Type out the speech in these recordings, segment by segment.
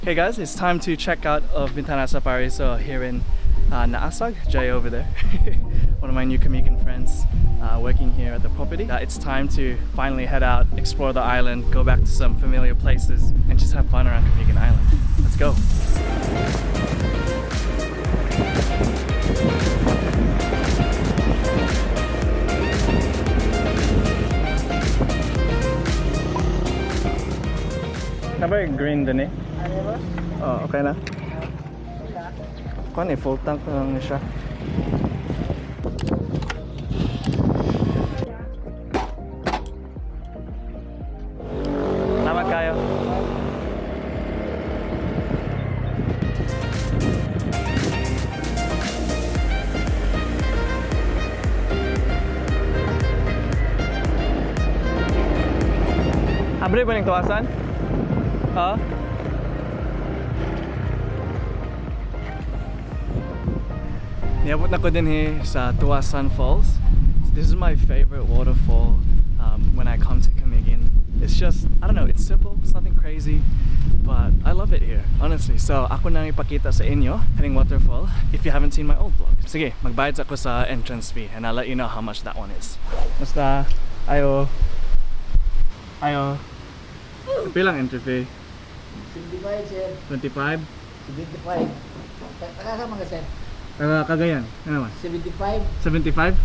Hey guys, it's time to check out of Bintana Safari. So here in Naasag, Jay over there, one of my new Camiguin friends working here at the property. It's time to finally head out, explore the island, go back to some familiar places, and just have fun around Camiguin Island. Let's go! Naba yung green dun eh? Oh, okay na? Kuan eh, full tank lang siya. Salamat kayo. Abre ba ning tuwasan? Ha? Niabot na ko din here sa Tuasan Falls. This is my favorite waterfall when I come to Camiguin. It's just, I don't know, it's simple, it's nothing crazy, but I love it here, honestly. So ako nang ipakita sa inyo heading waterfall if you haven't seen my old vlog. Sige, magbayad ako sa entrance fee and I'll let you know how much that one is. Basta, ayo. Pilang entry fee? 25 sir. 25? 75. Takasa mga sir. Cagayan, ano naman? 75. 75?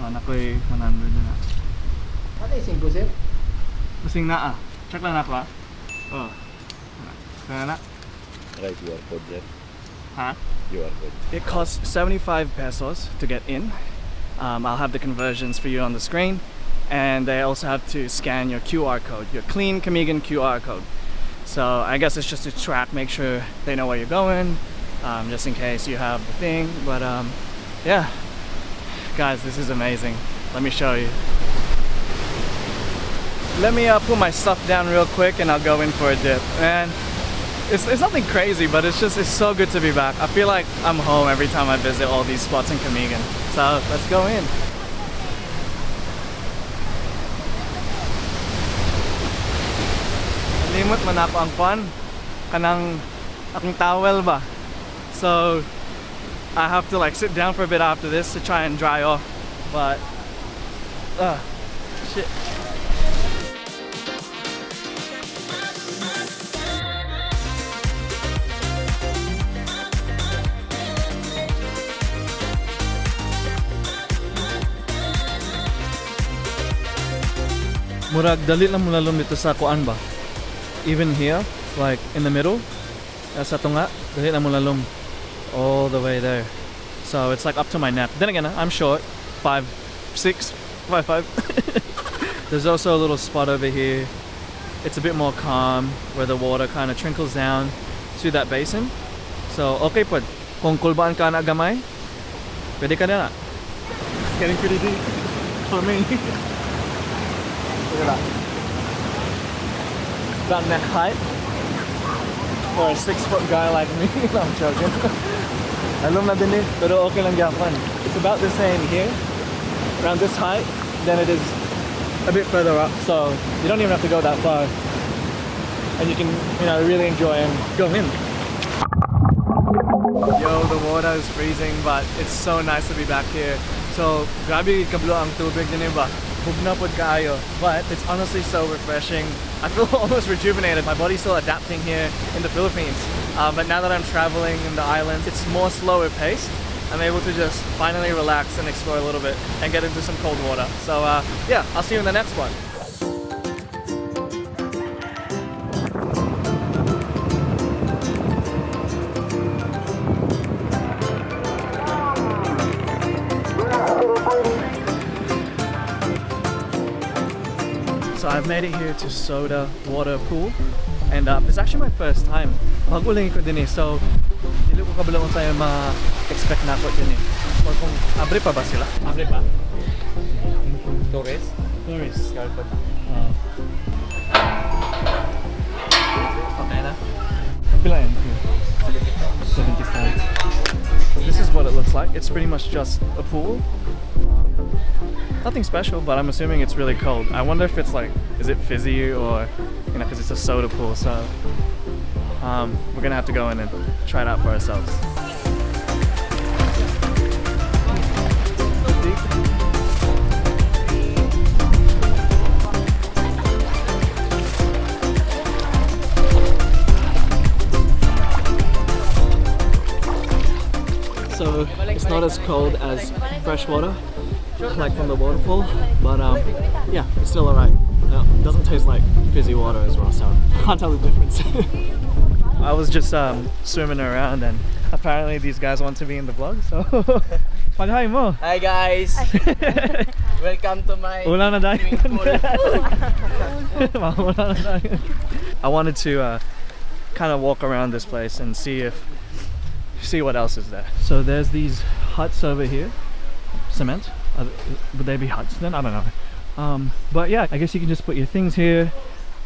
Oh, nakoy 100 na. Ano yung 5 sir? Kasing na check lang ako Oh. Kaya na. Right, QR code there. Huh? QR code. It costs 75 pesos to get in. I'll have the conversions for you on the screen. And they also have to scan your QR code, your clean Camiguin QR code. So I guess it's just to track, make sure they know where you're going, just in case you have the thing. But yeah, guys, this is amazing. Let me show you. Let me put my stuff down real quick and I'll go in for a dip. Man, it's nothing crazy, but it's so good to be back. I feel like I'm home every time I visit all these spots in Camiguin. So let's go in. Limot man ako ang pan kanang akong towel ba. So I have to like sit down for a bit after this to try and dry off. But shit. Murag dali lang muna dito sa kuan ba. Even here, like in the middle, sa tunga, dali na mula lum all the way there. So it's like up to my neck. Then again, I'm short, 5'6", 5'5". There's also a little spot over here. It's a bit more calm, where the water kind of trickles down to that basin. So okay po, kung kulbaan ka na gamay, pwede ka na. It's getting pretty deep for me. Look at that. That neck height for a 6-foot guy like me. No, I'm joking. Alam na din eh, pero okay lang yapon. It's about the same here, around this height, than it is a bit further up. So you don't even have to go that far, and you can, really enjoy and go in. Yo, the water is freezing, but it's so nice to be back here. So grabe kablo ang tubig din ba. Bugna pod kaayo, but it's honestly so refreshing. I feel almost rejuvenated. My body's still adapting here in the Philippines, but now that I'm traveling in the islands, it's more slower paced. I'm able to just finally relax and explore a little bit and get into some cold water. So yeah, I'll see you in the next one. So I've made it here to Soda Water Pool, and it's actually my first time. Maguling ko din eh, so hindi ko kabilang sa'yo ma-expect na ako din eh. Or kung abre pa ba sila? Abre pa? Tourist? Tourist. Okay na? Pila yan? 75. This is what it looks like. It's pretty much just a pool. Nothing special, but I'm assuming it's really cold. I wonder if it's like, is it fizzy or you know, because it's a soda pool. So we're gonna have to go in and try it out for ourselves. So it's not as cold as fresh water, like from the waterfall, but yeah, it's still alright. It doesn't taste like fizzy water as well, so I can't tell the difference. I was just swimming around, and apparently these guys want to be in the vlog, so pag-hi mo! Hi guys! Welcome to my Wala na dayon. swimming pool. Wala na dayon. I wanted to kind of walk around this place and see what else is there. So there's these huts over here, cement. Would they be huts then? I don't know. But yeah, I guess you can just put your things here,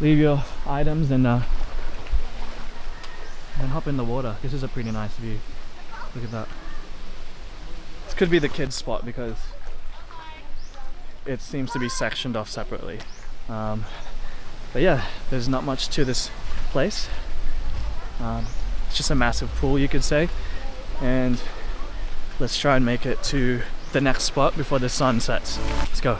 leave your items, and then hop in the water. This is a pretty nice view. Look at that. This could be the kids spot because it seems to be sectioned off separately. But yeah, there's not much to this place. It's just a massive pool, you could say. And let's try and make it to the next spot before the sun sets. Let's go.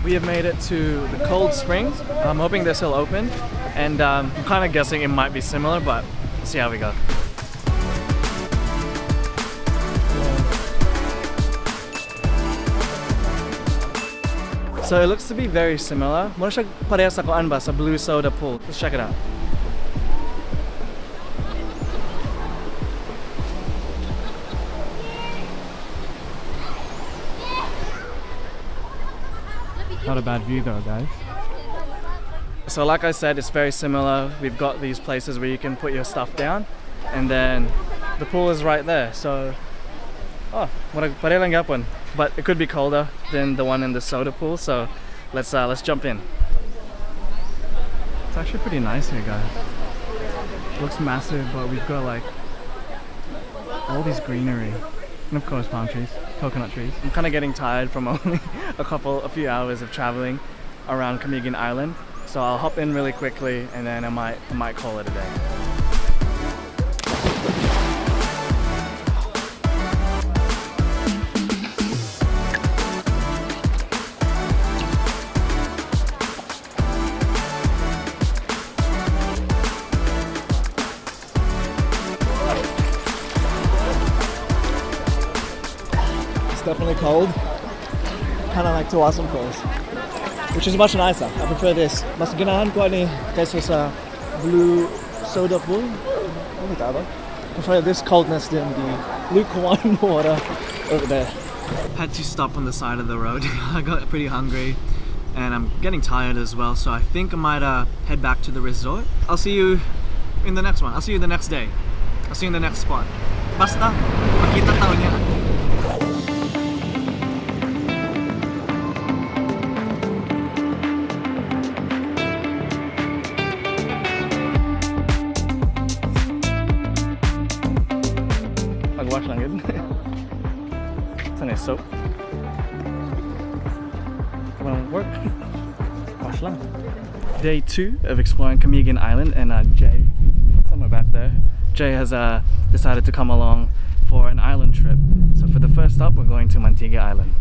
We have made it to the cold springs. I'm hoping they're still open, and I'm kind of guessing it might be similar, but let's see how we go. So it looks to be very similar. Muna siya parehas sa kuan ba sa blue soda pool. Let's check it out. Not a bad view though, guys. So like I said, it's very similar. We've got these places where you can put your stuff down, and then the pool is right there. So, oh, pareho lang gyapon. But it could be colder than the one in the soda pool. So let's jump in. It's actually pretty nice here, guys. It looks massive, but we've got like all this greenery, and of course palm trees, coconut trees. I'm kind of getting tired from only a few hours of traveling around Camiguin Island, so I'll hop in really quickly, and then I might call it a day. Definitely cold. Kind of like Tuasam Falls, which is much nicer. I prefer this. Mas ganahan ko ni kaysa sa blue soda pool. I prefer this coldness than the lukewarm water over there. Had to stop on the side of the road. I got pretty hungry and I'm getting tired as well, so I think I might head back to the resort. I'll see you in the next one. I'll see you the next day. I'll see you in the next spot. Basta, makita tao niya. Wash lang yun. It's a nice soap. Won't work. Wash lang. Day 2 of exploring Camiguin Island, and Jay, somewhere back there, Jay has decided to come along for an island trip. So for the first stop, we're going to Camiguin Island.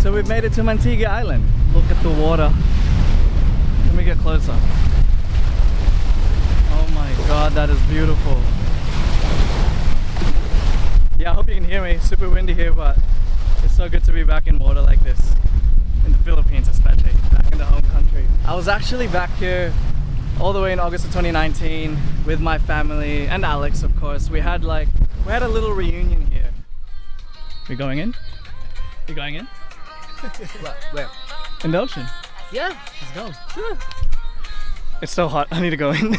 So we've made it to Camiguin Island. Look at the water. Let me get closer. Oh my god, that is beautiful. Yeah, I hope you can hear me. Super windy here, but it's so good to be back in water like this. In the Philippines especially, back in the home country. I was actually back here all the way in August of 2019 with my family and Alex, of course. We had a little reunion here. We going in? You going in? Where? In the ocean. Yeah, let's go. It's so hot. I need to go in.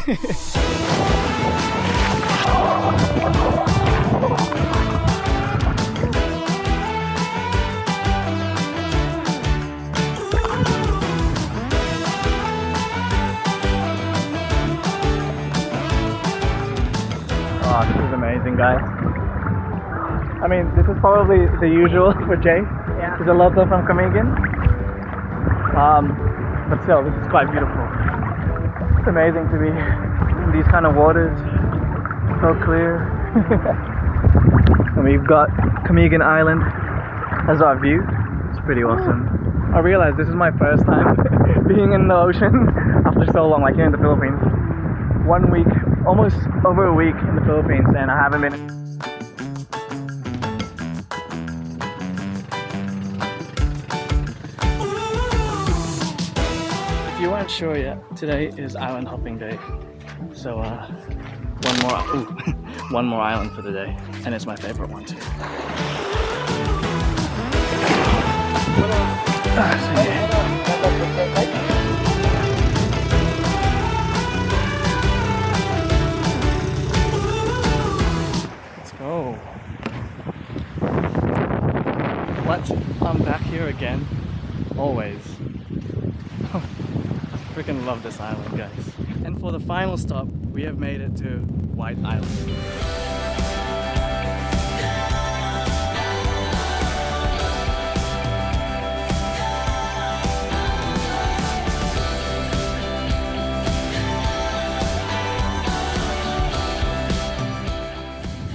Oh, this is amazing, guys. I mean, this is probably the usual for Jay. Yeah. He's a local from Camiguin. But still, this is quite beautiful. It's amazing to be in these kind of waters. So clear. And we've got Camiguin Island as our view. It's pretty awesome. I realized this is my first time being in the ocean after so long, like here in the Philippines. 1 week, almost over a week in the Philippines, and I haven't been. If you weren't sure yet, today is island hopping day. So one more island for the day, and it's my favorite one too. Let's go. But I'm back here again, always. I freaking love this island, guys. And for the final stop, we have made it to White Island.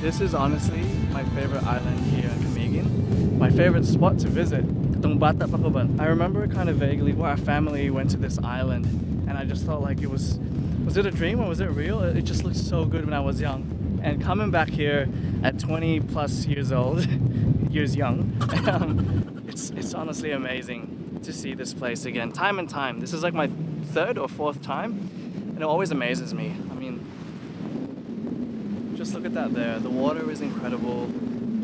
This is honestly my favorite island here in Camiguin. My favorite spot to visit. I remember kind of vaguely where our family went to this island, and I just felt like it was it a dream or was it real? It just looked so good when I was young. And coming back here at 20 plus years old, years young, it's honestly amazing to see this place again, time and time. This is like my third or fourth time, and it always amazes me. I mean, just look at that there. The water is incredible.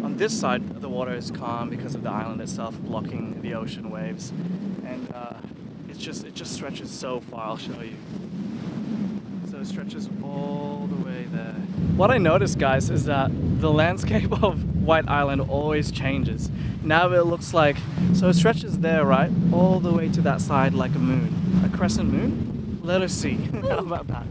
On this side, the water is calm because of the island itself blocking the ocean waves, and it just stretches so far. I'll show you. So it stretches all the way there. What I noticed, guys, is that the landscape of White Island always changes. Now it looks like, so it stretches there, right, all the way to that side like a moon, a crescent moon. Letter C. How about that?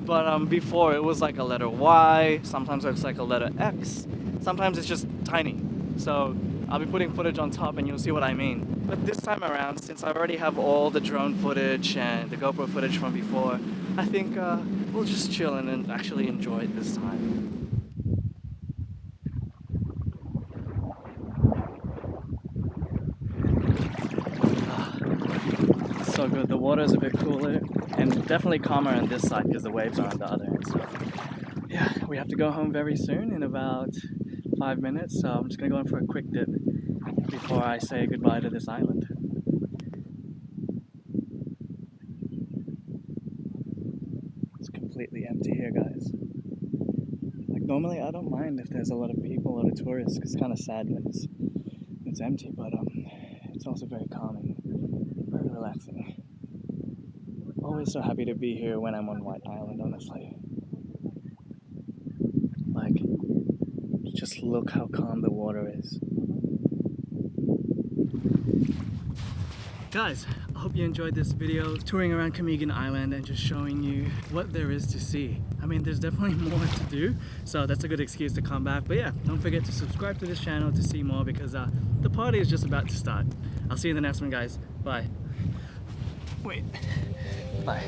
But before it was like a letter Y. Sometimes it's like a letter X. Sometimes it's just tiny. So I'll be putting footage on top and you'll see what I mean. But this time around, since I already have all the drone footage and the GoPro footage from before, I think we'll just chill and actually enjoy it this time. So good. The water is a bit cooler and definitely calmer on this side because the waves are on the other end. So yeah, we have to go home very soon in about 5 minutes. So I'm just gonna go in for a quick dip before I say goodbye to this island. It's completely empty here, guys. Like normally I don't mind if there's a lot of people or the tourists, because it's kind of sad when it's empty, but it's also very calming, very relaxing. Always so happy to be here when I'm on White Island, honestly. Like, just look how calm the water is. Guys, I hope you enjoyed this video touring around Camiguin Island and just showing you what there is to see. I mean, there's definitely more to do, so that's a good excuse to come back. But yeah, don't forget to subscribe to this channel to see more, because the party is just about to start. I'll see you in the next one, guys. Bye. Wait. Bye.